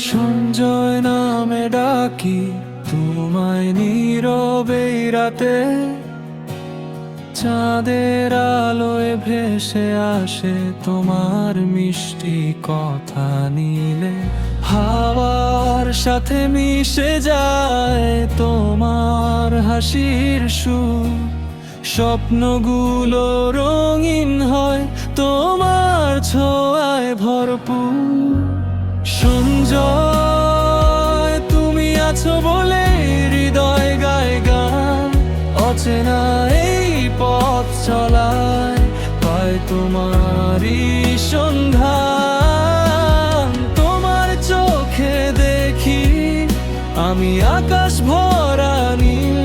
সঞ্জয় নামে ডাকি তোমায় নীরবে রাতে, চাঁদের আলোয় ভেসে আসে তোমার মিষ্টি কথা নীলে। হাওয়ার সাথে মিশে যায় তোমার হাসির সুর, স্বপ্নগুলো রঙিন হয় তোমার ছোঁয়ায় ভরপুর। সঞ্জয় তুমি আছো বলে হৃদয় গায় গান, অচেনা এই পথ চলায় পায় তোমারই সন্ধান। তোমার চোখে দেখি আমি আকাশ ভরা নীল,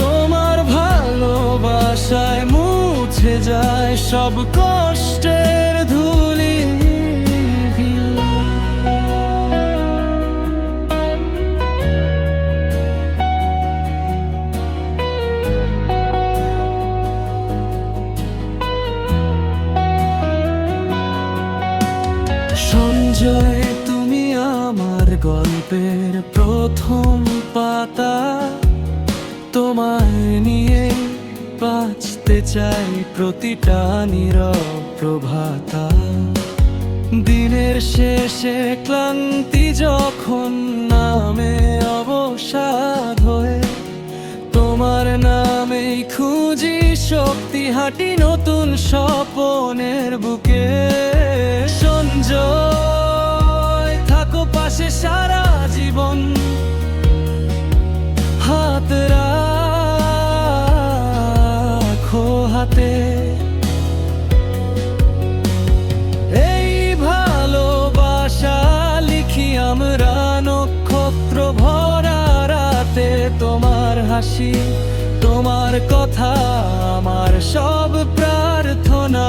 তোমার ভালোবাসায় মুছে যায় সব কষ্টের ধুলি। সঞ্জয় তুমি আমার গল্পের প্রথম পাতা, তোমায় নিয়ে বাঁচতে চাই প্রতিটা নীরব প্রভাতা। দিনের শেষে ক্লান্তি যখন নামে অবসাদ হয়ে, তোমার নামেই খুঁজি শক্তি, হাঁটি নতুন স্বপনের বুকে। সঞ্জয় থাকো পাশে সারা জীবন, হাত রাখো হাতে। এই ভালোবাসা লিখি আমরা নক্ষত্র ভরা রাতে, তোমার হাসি তোমার কথা আমার সব প্রার্থনা।